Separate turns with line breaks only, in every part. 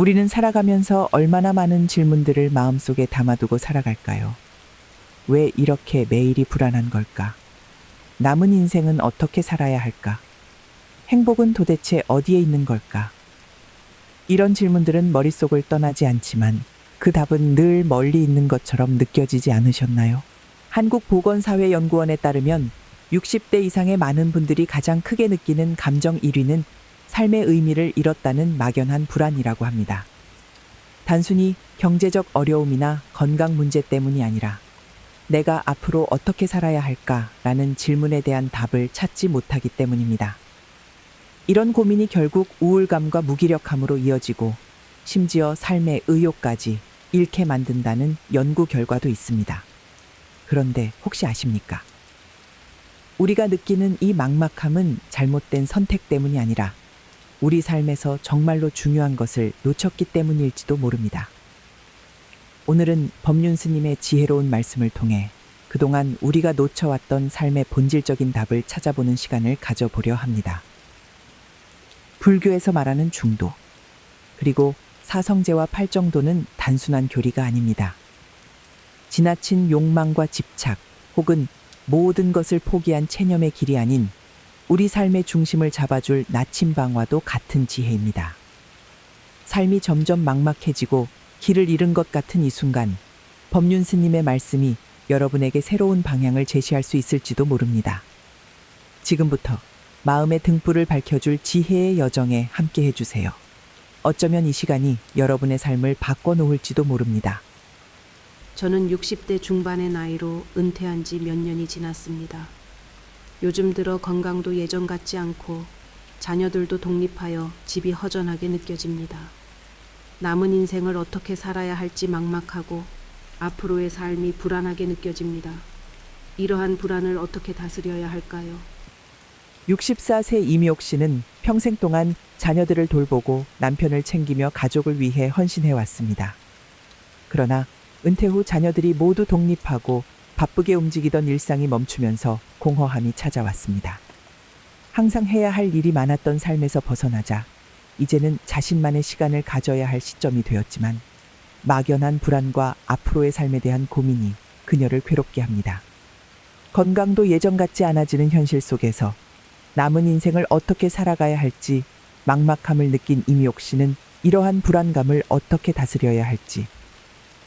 우리는 살아가면서 얼마나 많은 질문들을 마음속에 담아두고 살아갈까요? 왜 이렇게 매일이 불안한 걸까? 남은 인생은 어떻게 살아야 할까? 행복은 도대체 어디에 있는 걸까? 이런 질문들은 머릿속을 떠나지 않지만 그 답은 늘 멀리 있는 것처럼 느껴지지 않으셨나요? 한국보건사회연구원에 따르면 60대 이상의 많은 분들이 가장 크게 느끼는 감정 1위는 삶의 의미를 잃었다는 막연한 불안이라고 합니다. 단순히 경제적 어려움이나 건강 문제 때문이 아니라 내가 앞으로 어떻게 살아야 할까라는 질문에 대한 답을 찾지 못하기 때문입니다. 이런 고민이 결국 우울감과 무기력함으로 이어지고 심지어 삶의 의욕까지 잃게 만든다는 연구 결과도 있습니다. 그런데 혹시 아십니까? 우리가 느끼는 이 막막함은 잘못된 선택 때문이 아니라 우리 삶에서 정말로 중요한 것을 놓쳤기 때문일지도 모릅니다. 오늘은 법륜 스님의 지혜로운 말씀을 통해 그동안 우리가 놓쳐왔던 삶의 본질적인 답을 찾아보는 시간을 가져보려 합니다. 불교에서 말하는 중도, 그리고 사성제와 팔정도는 단순한 교리가 아닙니다. 지나친 욕망과 집착 혹은 모든 것을 포기한 체념의 길이 아닌 우리 삶의 중심을 잡아줄 나침방화도 같은 지혜입니다. 삶이 점점 막막해지고 길을 잃은 것 같은 이 순간, 법륜 스님의 말씀이 여러분에게 새로운 방향을 제시할 수 있을지도 모릅니다. 지금부터 마음의 등불을 밝혀줄 지혜의 여정에 함께 해주세요. 어쩌면 이 시간이 여러분의 삶을 바꿔놓을지도 모릅니다.
저는 60대 중반의 나이로 은퇴한 지 몇 년이 지났습니다. 요즘 들어 건강도 예전 같지 않고 자녀들도 독립하여 집이 허전하게 느껴집니다. 남은 인생을 어떻게 살아야 할지 막막하고 앞으로의 삶이 불안하게 느껴집니다. 이러한 불안을 어떻게 다스려야 할까요?
64세 이미옥 씨는 평생 동안 자녀들을 돌보고 남편을 챙기며 가족을 위해 헌신해왔습니다. 그러나 은퇴 후 자녀들이 모두 독립하고 바쁘게 움직이던 일상이 멈추면서 공허함이 찾아왔습니다. 항상 해야 할 일이 많았던 삶에서 벗어나자 이제는 자신만의 시간을 가져야 할 시점이 되었지만 막연한 불안과 앞으로의 삶에 대한 고민이 그녀를 괴롭게 합니다. 건강도 예전 같지 않아지는 현실 속에서 남은 인생을 어떻게 살아가야 할지 막막함을 느낀 이미옥 씨는 이러한 불안감을 어떻게 다스려야 할지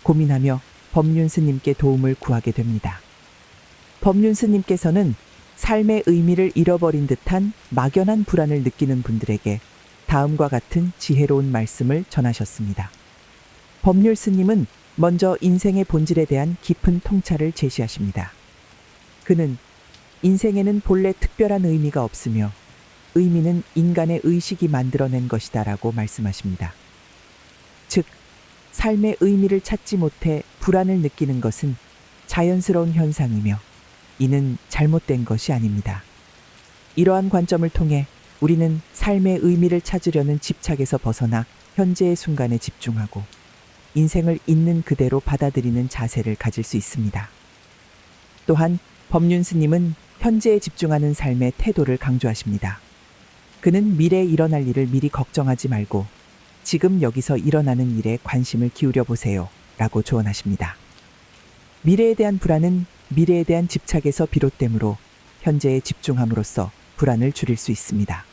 고민하며 법륜 스님께 도움을 구하게 됩니다. 법륜 스님께서는 삶의 의미를 잃어버린 듯한 막연한 불안을 느끼는 분들에게 다음과 같은 지혜로운 말씀을 전하셨습니다. 법륜 스님은 먼저 인생의 본질에 대한 깊은 통찰을 제시하십니다. 그는 인생에는 본래 특별한 의미가 없으며 의미는 인간의 의식이 만들어낸 것이다라고 말씀하십니다. 즉, 삶의 의미를 찾지 못해 불안을 느끼는 것은 자연스러운 현상이며 이는 잘못된 것이 아닙니다. 이러한 관점을 통해 우리는 삶의 의미를 찾으려는 집착에서 벗어나 현재의 순간에 집중하고 인생을 있는 그대로 받아들이는 자세를 가질 수 있습니다. 또한 법륜 스님은 현재에 집중하는 삶의 태도를 강조하십니다. 그는 미래에 일어날 일을 미리 걱정하지 말고 지금 여기서 일어나는 일에 관심을 기울여 보세요 라고 조언하십니다. 미래에 대한 불안은 미래에 대한 집착에서 비롯되므로 현재에 집중함으로써 불안을 줄일 수 있습니다.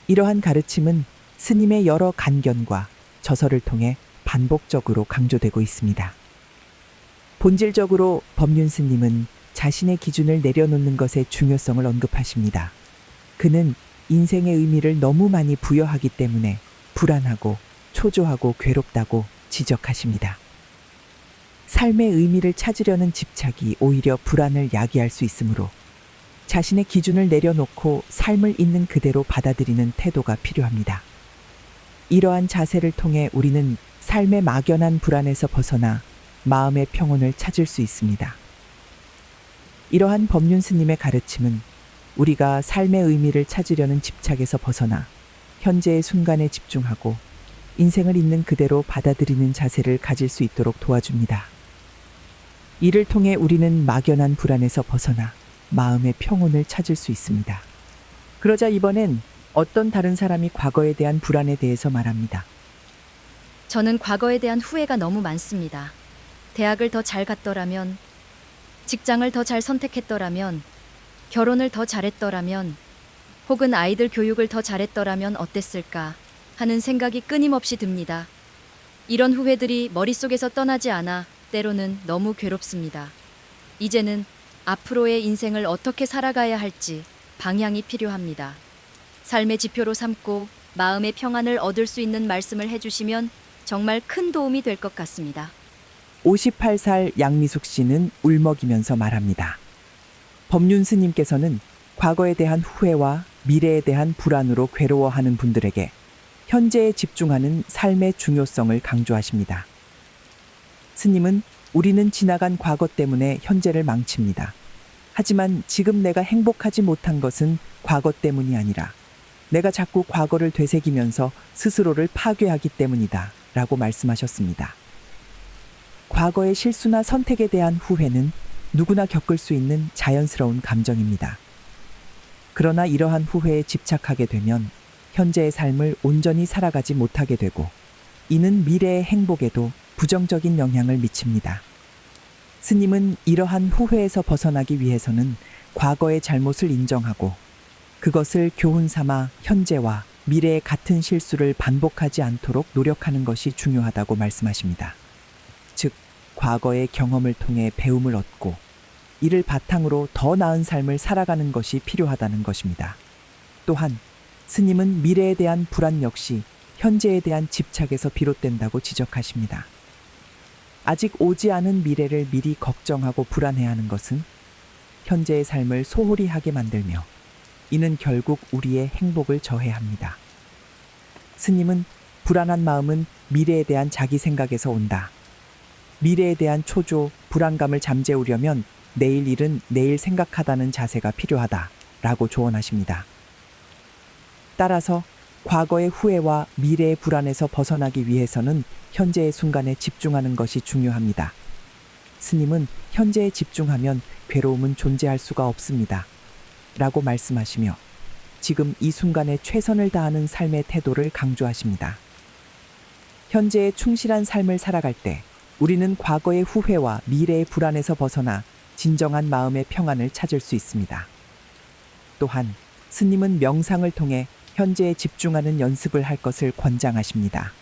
이러한 가르침은 스님의 여러 간견과 저서를 통해 반복적으로 강조되고 있습니다. 본질적으로 법륜 스님은 자신의 기준을 내려놓는 것의 중요성을 언급하십니다. 그는 인생의 의미를 너무 많이 부여하기 때문에 불안하고 초조하고 괴롭다고 지적하십니다. 삶의 의미를 찾으려는 집착이 오히려 불안을 야기할 수 있으므로 자신의 기준을 내려놓고 삶을 있는 그대로 받아들이는 태도가 필요합니다. 이러한 자세를 통해 우리는 삶의 막연한 불안에서 벗어나 마음의 평온을 찾을 수 있습니다. 이러한 법륜 스님의 가르침은 우리가 삶의 의미를 찾으려는 집착에서 벗어나 현재의 순간에 집중하고 인생을 있는 그대로 받아들이는 자세를 가질 수 있도록 도와줍니다. 이를 통해 우리는 막연한 불안에서 벗어나 마음의 평온을 찾을 수 있습니다. 그러자 이번엔 어떤 다른 사람이 과거에 대한 불안에 대해서 말합니다.
저는 과거에 대한 후회가 너무 많습니다. 대학을 더 잘 갔더라면, 직장을 더 잘 선택했더라면, 결혼을 더 잘했더라면, 혹은 아이들 교육을 더 잘했더라면 어땠을까 하는 생각이 끊임없이 듭니다. 이런 후회들이 머릿속에서 떠나지 않아 때로는 너무 괴롭습니다. 이제는 앞으로의 인생을 어떻게 살아가야 할지 방향이 필요합니다. 삶의 지표로 삼고 마음의 평안을 얻을 수 있는 말씀을 해주시면 정말 큰 도움이 될 것 같습니다.
58살 양미숙 씨는 울먹이면서 말합니다. 법륜 스님께서는 과거에 대한 후회와 미래에 대한 불안으로 괴로워하는 분들에게 현재에 집중하는 삶의 중요성을 강조하십니다. 스님은 우리는 지나간 과거 때문에 현재를 망칩니다. 하지만 지금 내가 행복하지 못한 것은 과거 때문이 아니라 내가 자꾸 과거를 되새기면서 스스로를 파괴하기 때문이다 라고 말씀하셨습니다. 과거의 실수나 선택에 대한 후회는 누구나 겪을 수 있는 자연스러운 감정입니다. 그러나 이러한 후회에 집착하게 되면 현재의 삶을 온전히 살아가지 못하게 되고 이는 미래의 행복에도 부정적인 영향을 미칩니다. 스님은 이러한 후회에서 벗어나기 위해서는 과거의 잘못을 인정하고 그것을 교훈 삼아 현재와 미래의 같은 실수를 반복하지 않도록 노력하는 것이 중요하다고 말씀하십니다. 즉, 과거의 경험을 통해 배움을 얻고 이를 바탕으로 더 나은 삶을 살아가는 것이 필요하다는 것입니다. 또한 스님은 미래에 대한 불안 역시 현재에 대한 집착에서 비롯된다고 지적하십니다. 아직 오지 않은 미래를 미리 걱정하고 불안해하는 것은 현재의 삶을 소홀히 하게 만들며 이는 결국 우리의 행복을 저해합니다. 스님은 불안한 마음은 미래에 대한 자기 생각에서 온다. 미래에 대한 초조, 불안감을 잠재우려면 내일 일은 내일 생각하다는 자세가 필요하다 라고 조언하십니다. 따라서 과거의 후회와 미래의 불안에서 벗어나기 위해서는 현재의 순간에 집중하는 것이 중요합니다. 스님은 현재에 집중하면 괴로움은 존재할 수가 없습니다. 라고 말씀하시며 지금 이 순간에 최선을 다하는 삶의 태도를 강조하십니다. 현재에 충실한 삶을 살아갈 때 우리는 과거의 후회와 미래의 불안에서 벗어나 진정한 마음의 평안을 찾을 수 있습니다. 또한 스님은 명상을 통해 현재에 집중하는 연습을 할 것을 권장하십니다.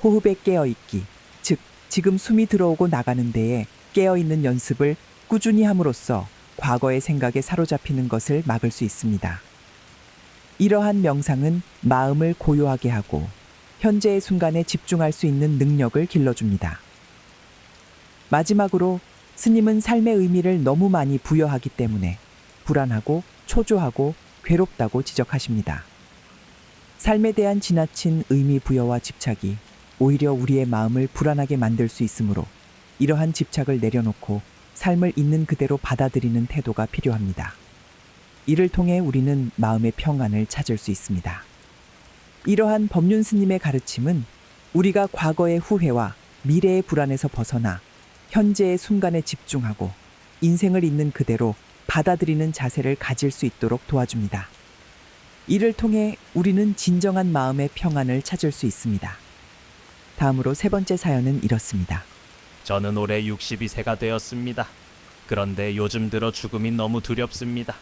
호흡에 깨어있기, 즉 지금 숨이 들어오고 나가는 데에 깨어있는 연습을 꾸준히 함으로써 과거의 생각에 사로잡히는 것을 막을 수 있습니다. 이러한 명상은 마음을 고요하게 하고 현재의 순간에 집중할 수 있는 능력을 길러줍니다. 마지막으로 스님은 삶의 의미를 너무 많이 부여하기 때문에 불안하고 초조하고 괴롭다고 지적하십니다. 삶에 대한 지나친 의미 부여와 집착이 오히려 우리의 마음을 불안하게 만들 수 있으므로 이러한 집착을 내려놓고 삶을 있는 그대로 받아들이는 태도가 필요합니다. 이를 통해 우리는 마음의 평안을 찾을 수 있습니다. 이러한 법륜 스님의 가르침은 우리가 과거의 후회와 미래의 불안에서 벗어나 현재의 순간에 집중하고 인생을 있는 그대로 받아들이는 자세를 가질 수 있도록 도와줍니다. 이를 통해 우리는 진정한 마음의 평안을 찾을 수 있습니다. 다음으로 세 번째 사연은 이렇습니다.
저는 올해 62세가 되었습니다. 그런데 요즘 들어 죽음이 너무 두렵습니다.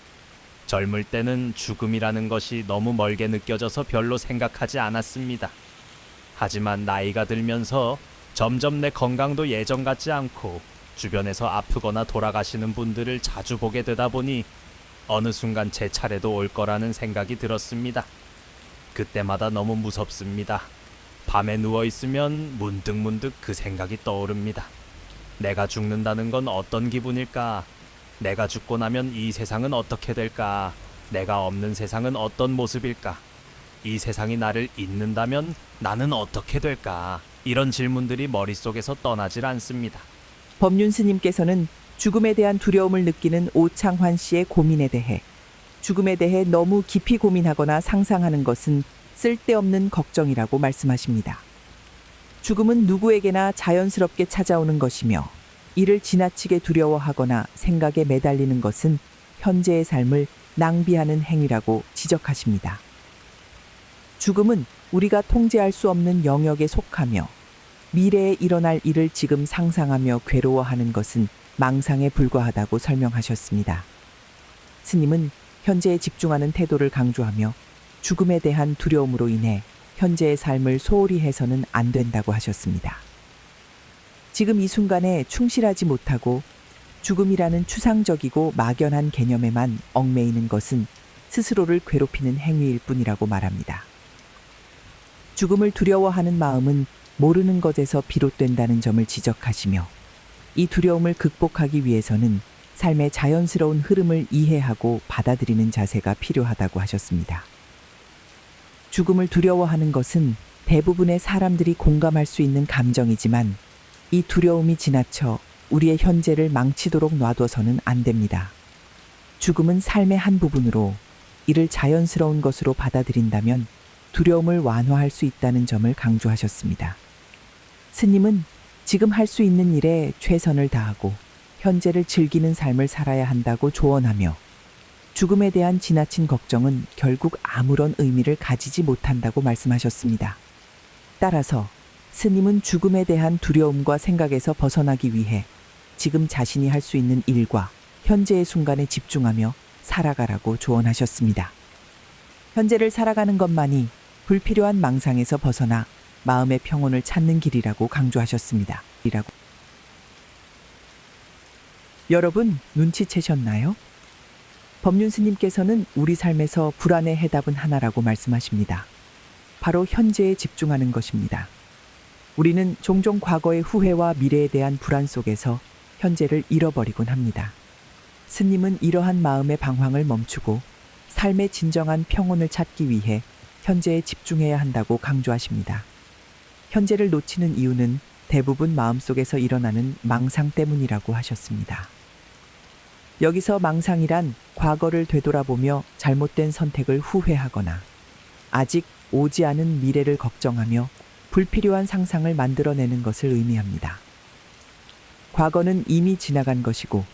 젊을 때는 죽음이라는 것이 너무 멀게 느껴져서 별로 생각하지 않았습니다. 하지만 나이가 들면서 점점 내 건강도 예전 같지 않고 주변에서 아프거나 돌아가시는 분들을 자주 보게 되다 보니 어느 순간 제 차례도 올 거라는 생각이 들었습니다. 그때마다 너무 무섭습니다. 밤에 누워있으면 문득문득 그 생각이 떠오릅니다. 내가 죽는다는 건 어떤 기분일까? 내가 죽고 나면 이 세상은 어떻게 될까? 내가 없는 세상은 어떤 모습일까? 이 세상이 나를 잊는다면 나는 어떻게 될까? 이런 질문들이 머릿속에서 떠나질 않습니다.
법륜 스님께서는 죽음에 대한 두려움을 느끼는 오창환 씨의 고민에 대해 죽음에 대해 너무 깊이 고민하거나 상상하는 것은 쓸데없는 걱정이라고 말씀하십니다. 죽음은 누구에게나 자연스럽게 찾아오는 것이며 이를 지나치게 두려워하거나 생각에 매달리는 것은 현재의 삶을 낭비하는 행위라고 지적하십니다. 죽음은 우리가 통제할 수 없는 영역에 속하며 미래에 일어날 일을 지금 상상하며 괴로워하는 것은 망상에 불과하다고 설명하셨습니다. 스님은 현재에 집중하는 태도를 강조하며 죽음에 대한 두려움으로 인해 현재의 삶을 소홀히 해서는 안 된다고 하셨습니다. 지금 이 순간에 충실하지 못하고 죽음이라는 추상적이고 막연한 개념에만 얽매이는 것은 스스로를 괴롭히는 행위일 뿐이라고 말합니다. 죽음을 두려워하는 마음은 모르는 것에서 비롯된다는 점을 지적하시며 이 두려움을 극복하기 위해서는 삶의 자연스러운 흐름을 이해하고 받아들이는 자세가 필요하다고 하셨습니다. 죽음을 두려워하는 것은 대부분의 사람들이 공감할 수 있는 감정이지만 이 두려움이 지나쳐 우리의 현재를 망치도록 놔둬서는 안 됩니다. 죽음은 삶의 한 부분으로 이를 자연스러운 것으로 받아들인다면 두려움을 완화할 수 있다는 점을 강조하셨습니다. 스님은 지금 할 수 있는 일에 최선을 다하고 현재를 즐기는 삶을 살아야 한다고 조언하며 죽음에 대한 지나친 걱정은 결국 아무런 의미를 가지지 못한다고 말씀하셨습니다. 따라서 스님은 죽음에 대한 두려움과 생각에서 벗어나기 위해 지금 자신이 할 수 있는 일과 현재의 순간에 집중하며 살아가라고 조언하셨습니다. 현재를 살아가는 것만이 불필요한 망상에서 벗어나 마음의 평온을 찾는 길이라고 강조하셨습니다. 여러분, 눈치채셨나요? 법륜 스님께서는 우리 삶에서 불안의 해답은 하나라고 말씀하십니다. 바로 현재에 집중하는 것입니다. 우리는 종종 과거의 후회와 미래에 대한 불안 속에서 현재를 잃어버리곤 합니다. 스님은 이러한 마음의 방황을 멈추고 삶의 진정한 평온을 찾기 위해 현재에 집중해야 한다고 강조하십니다. 현재를 놓치는 이유는 대부분 마음속에서 일어나는 망상 때문이라고 하셨습니다. 여기서 망상이란 과거를 되돌아보며 잘못된 선택을 후회하거나 아직 오지 않은 미래를 걱정하며 불필요한 상상을 만들어내는 것을 의미합니다. 과거는 이미 지나간 것이고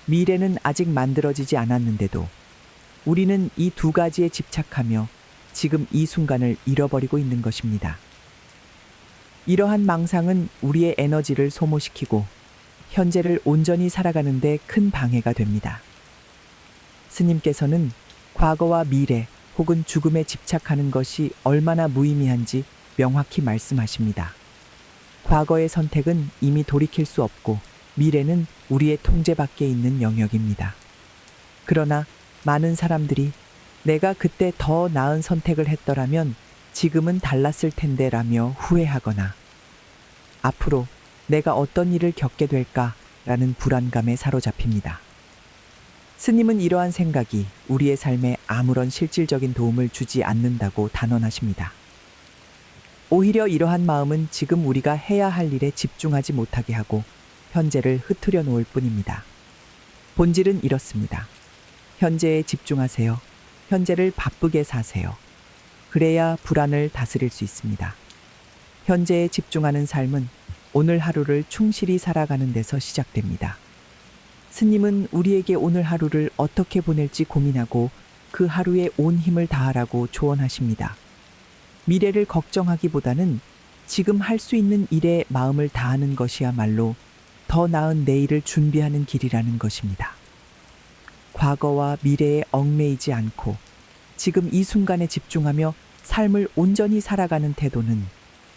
미래는 아직 만들어지지 않았는데도 우리는 이 두 가지에 집착하며 지금 이 순간을 잃어버리고 있는 것입니다. 이러한 망상은 우리의 에너지를 소모시키고 현재를 온전히 살아가는 데 큰 방해가 됩니다. 스님께서는 과거와 미래 혹은 죽음에 집착하는 것이 얼마나 무의미한지 명확히 말씀하십니다. 과거의 선택은 이미 돌이킬 수 없고 미래는 우리의 통제 밖에 있는 영역입니다. 그러나 많은 사람들이 내가 그때 더 나은 선택을 했더라면 지금은 달랐을 텐데 라며 후회하거나 앞으로 내가 어떤 일을 겪게 될까라는 불안감에 사로잡힙니다. 스님은 이러한 생각이 우리의 삶에 아무런 실질적인 도움을 주지 않는다고 단언하십니다. 오히려 이러한 마음은 지금 우리가 해야 할 일에 집중하지 못하게 하고 현재를 흐트려 놓을 뿐입니다. 본질은 이렇습니다. 현재에 집중하세요. 현재를 바쁘게 사세요. 그래야 불안을 다스릴 수 있습니다. 현재에 집중하는 삶은 오늘 하루를 충실히 살아가는 데서 시작됩니다. 스님은 우리에게 오늘 하루를 어떻게 보낼지 고민하고 그 하루에 온 힘을 다하라고 조언하십니다. 미래를 걱정하기보다는 지금 할 수 있는 일에 마음을 다하는 것이야말로 더 나은 내일을 준비하는 길이라는 것입니다. 과거와 미래에 얽매이지 않고 지금 이 순간에 집중하며 삶을 온전히 살아가는 태도는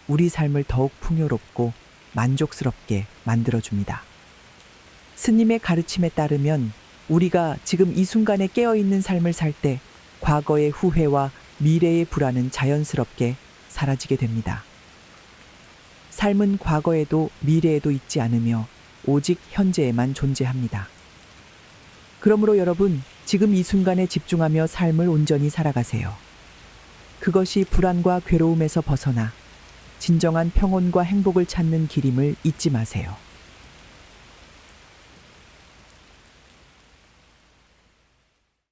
우리 삶을 더욱 풍요롭고 만족스럽게 만들어줍니다. 스님의 가르침에 따르면 우리가 지금 이 순간에 깨어있는 삶을 살 때 과거의 후회와 미래의 불안은 자연스럽게 사라지게 됩니다. 삶은 과거에도 미래에도 있지 않으며 오직 현재에만 존재합니다. 그러므로 여러분, 지금 이 순간에 집중하며 삶을 온전히 살아가세요. 그것이 불안과 괴로움에서 벗어나 진정한 평온과 행복을 찾는 길임을 잊지 마세요.